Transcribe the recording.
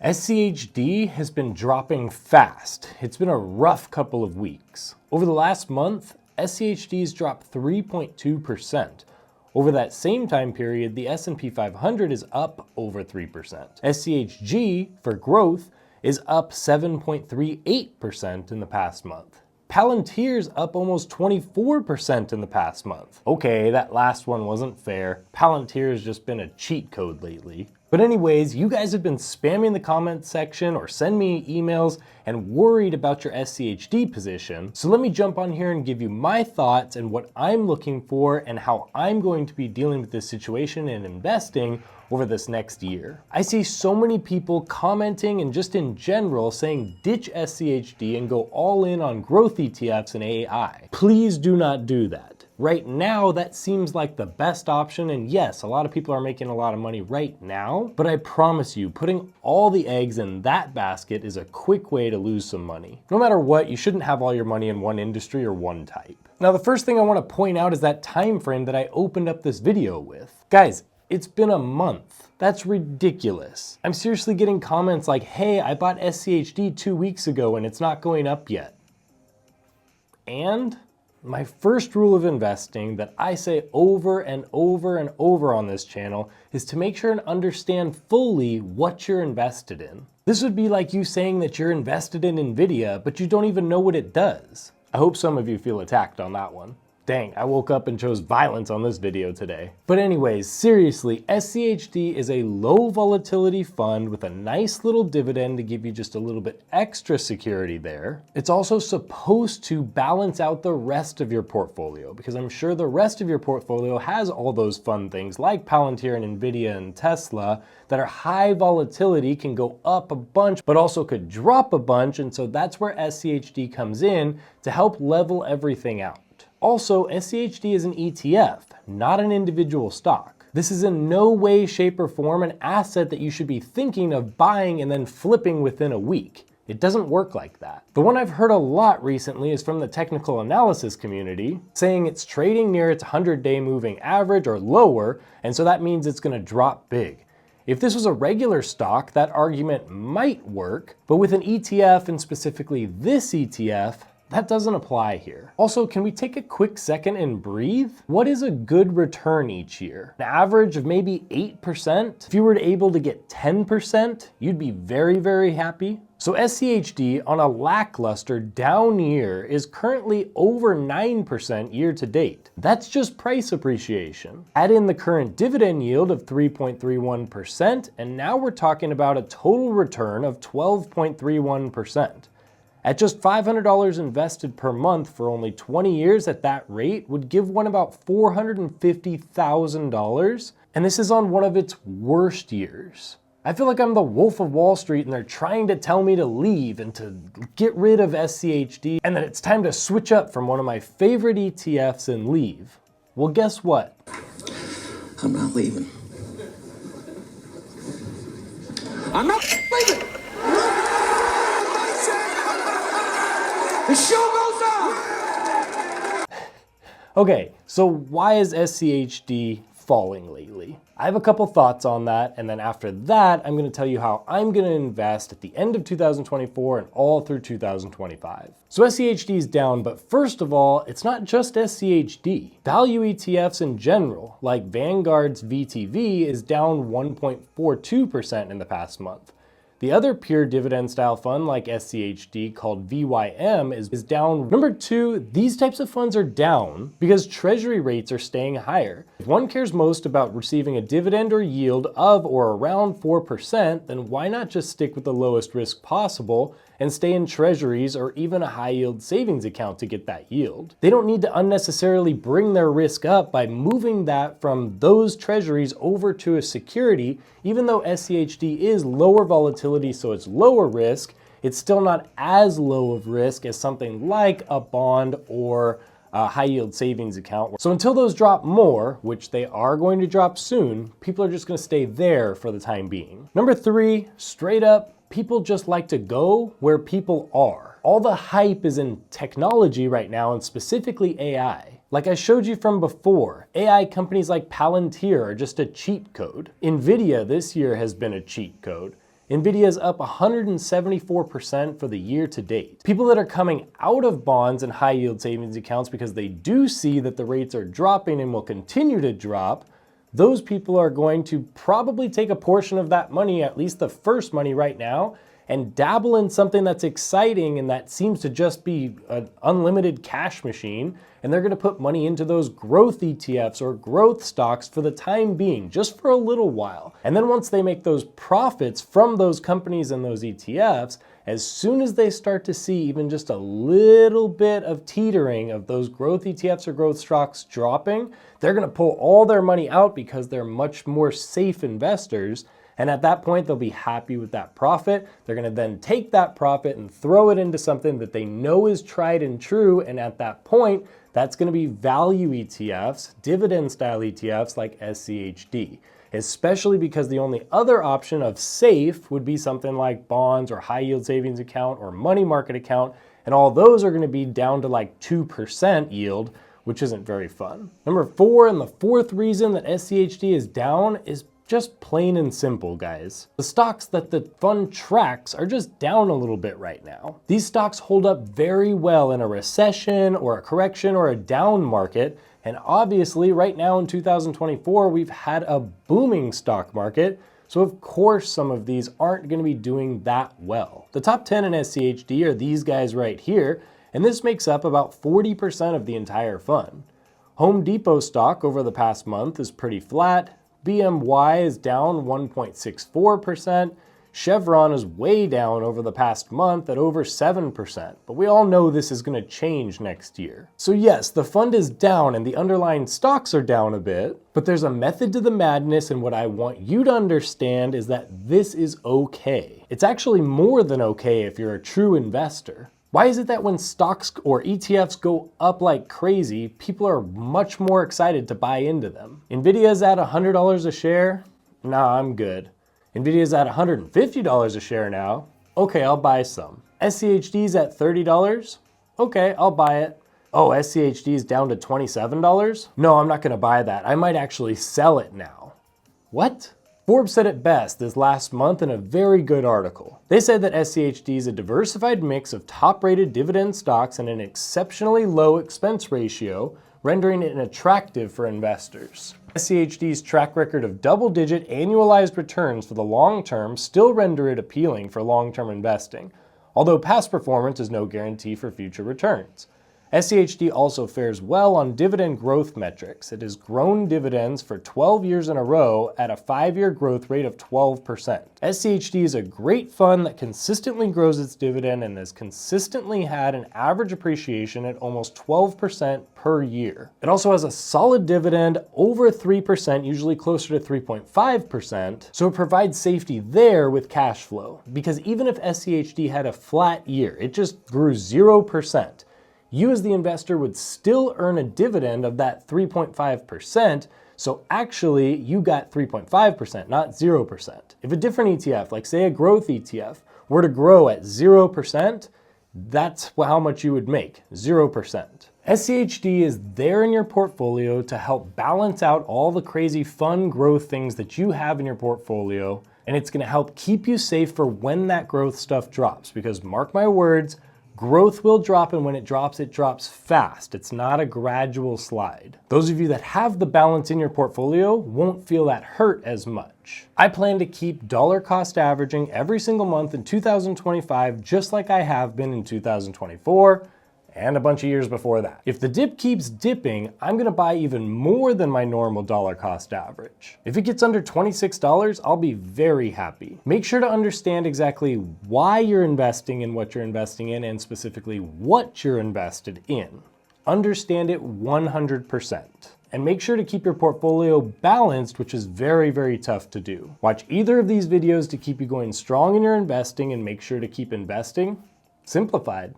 SCHD has been dropping fast. It's been a rough couple of weeks. Over the last month, SCHD's dropped 3.2%. Over that same time period, the S&P 500 is up over 3%. SCHG, for growth, is up 7.38% in the past month. Palantir's up almost 24% in the past month. Okay, that last one wasn't fair. Palantir's just been a cheat code lately. But anyways, you guys have been spamming the comments section or send me emails and worried about your SCHD position. So let me jump on here and give you my thoughts and what I'm looking for and how I'm going to be dealing with this situation and investing over this next year. I see so many people commenting and just in general saying ditch SCHD and go all in on growth ETFs and AI. Please do not do that. Right now, that seems like the best option, and yes, a lot of people are making a lot of money right now, but I promise you, putting all the eggs in that basket is a quick way to lose some money. No matter what, you shouldn't have all your money in one industry or one type. Now, the first thing I want to point out is that time frame that I opened up this video with. Guys, it's been a month. That's ridiculous. I'm seriously getting comments like, hey, I bought SCHD 2 weeks ago and it's not going up yet. And my first rule of investing that I say over and over and over on this channel is to make sure and understand fully what you're invested in. This would be like you saying that you're invested in Nvidia, but you don't even know what it does. I hope some of you feel attacked on that one. Dang, I woke up and chose violence on this video today. But anyways, seriously, SCHD is a low volatility fund with a nice little dividend to give you just a little bit extra security there. It's also supposed to balance out the rest of your portfolio because I'm sure the rest of your portfolio has all those fun things like Palantir and Nvidia and Tesla that are high volatility, can go up a bunch, but also could drop a bunch. And so that's where SCHD comes in to help level everything out. Also, SCHD is an ETF, not an individual stock. This is in no way, shape, or form an asset that you should be thinking of buying and then flipping within a week. It doesn't work like that. The one I've heard a lot recently is from the technical analysis community, saying it's trading near its 100-day moving average or lower, and so that means it's gonna drop big. If this was a regular stock, that argument might work, but with an ETF, and specifically this ETF, that doesn't apply here. Also, can we take a quick second and breathe? What is a good return each year? An average of maybe 8%? If you were able to get 10%, you'd be very, very happy. So SCHD on a lackluster down year is currently over 9% year to date. That's just price appreciation. Add in the current dividend yield of 3.31%, and now we're talking about a total return of 12.31%. At just $500 invested per month for only 20 years at that rate would give one about $450,000, and this is on one of its worst years. I feel like I'm the Wolf of Wall Street and they're trying to tell me to leave and to get rid of SCHD and that it's time to switch up from one of my favorite ETFs and leave. Well, guess what? I'm not leaving. I'm not leaving! The show goes on! Okay, so why is SCHD falling lately? I have a couple thoughts on that, and then after that, I'm gonna tell you how I'm gonna invest at the end of 2024 and all through 2025. So SCHD is down, but first of all, it's not just SCHD. Value ETFs in general, like Vanguard's VTV, is down 1.42% in the past month. The other pure dividend style fund like SCHD called VYM is down. Number two, these types of funds are down because treasury rates are staying higher. If one cares most about receiving a dividend or yield of or around 4%, then why not just stick with the lowest risk possible and stay in treasuries or even a high yield savings account to get that yield? They don't need to unnecessarily bring their risk up by moving that from those treasuries over to a security. Even though SCHD is lower volatility, so it's lower risk, it's still not as low of risk as something like a bond or a high yield savings account. So until those drop more, which they are going to drop soon, people are just gonna stay there for the time being. Number three, straight up, people just like to go where people are. All the hype is in technology right now, and specifically AI. Like I showed you from before, AI companies like Palantir are just a cheat code. Nvidia this year has been a cheat code. Nvidia is up 174% for the year to date. People that are coming out of bonds and high yield savings accounts because they do see that the rates are dropping and will continue to drop, those people are going to probably take a portion of that money, at least the first money right now, and dabble in something that's exciting and that seems to just be an unlimited cash machine, and they're gonna put money into those growth ETFs or growth stocks for the time being, just for a little while. And then once they make those profits from those companies and those ETFs, as soon as they start to see even just a little bit of teetering of those growth ETFs or growth stocks dropping, they're gonna pull all their money out because they're much more safe investors. And at that point, they'll be happy with that profit. They're gonna then take that profit and throw it into something that they know is tried and true. And at that point, that's gonna be value ETFs, dividend style ETFs like SCHD, especially because the only other option of safe would be something like bonds or high yield savings account or money market account. And all those are gonna be down to like 2% yield, which isn't very fun. Number 4, and the fourth reason that SCHD is down is just plain and simple, guys. The stocks that the fund tracks are just down a little bit right now. These stocks hold up very well in a recession or a correction or a down market. And obviously right now in 2024, we've had a booming stock market. So of course some of these aren't gonna be doing that well. The top 10 in SCHD are these guys right here. And this makes up about 40% of the entire fund. Home Depot stock over the past month is pretty flat. BMY is down 1.64%. Chevron is way down over the past month at over 7%, but we all know this is going to change next year. So yes, the fund is down and the underlying stocks are down a bit, but there's a method to the madness, and what I want you to understand is that this is okay. It's actually more than okay if you're a true investor. Why is it that when stocks or ETFs go up like crazy, people are much more excited to buy into them? Nvidia's at $100 a share? Nah, I'm good. Nvidia's at $150 a share now. Okay, I'll buy some. SCHD's at $30? Okay, I'll buy it. Oh, SCHD's down to $27? No, I'm not gonna buy that. I might actually sell it now. What? Forbes said it best this last month in a very good article. They said that SCHD is a diversified mix of top-rated dividend stocks and an exceptionally low expense ratio, rendering it attractive for investors. SCHD's track record of double-digit annualized returns for the long term still render it appealing for long-term investing, although past performance is no guarantee for future returns. SCHD also fares well on dividend growth metrics. It has grown dividends for 12 years in a row at a 5-year growth rate of 12%. SCHD is a great fund that consistently grows its dividend and has consistently had an average appreciation at almost 12% per year. It also has a solid dividend over 3%, usually closer to 3.5%, so it provides safety there with cash flow. Because even if SCHD had a flat year, it just grew 0%, you as the investor would still earn a dividend of that 3.5%, so actually you got 3.5%, not 0%. If a different ETF, like say a growth ETF, were to grow at 0%, that's how much you would make, 0%. SCHD is there in your portfolio to help balance out all the crazy fun growth things that you have in your portfolio, and it's gonna help keep you safe for when that growth stuff drops, because mark my words, growth will drop, and when it drops fast. It's not a gradual slide. Those of you that have the balance in your portfolio won't feel that hurt as much. I plan to keep dollar cost averaging every single month in 2025, just like I have been in 2024 and a bunch of years before that. If the dip keeps dipping, I'm gonna buy even more than my normal dollar cost average. If it gets under $26, I'll be very happy. Make sure to understand exactly why you're investing in what you're investing in, and specifically what you're invested in. Understand it 100%. And make sure to keep your portfolio balanced, which is very, very tough to do. Watch either of these videos to keep you going strong in your investing, and make sure to keep investing simplified.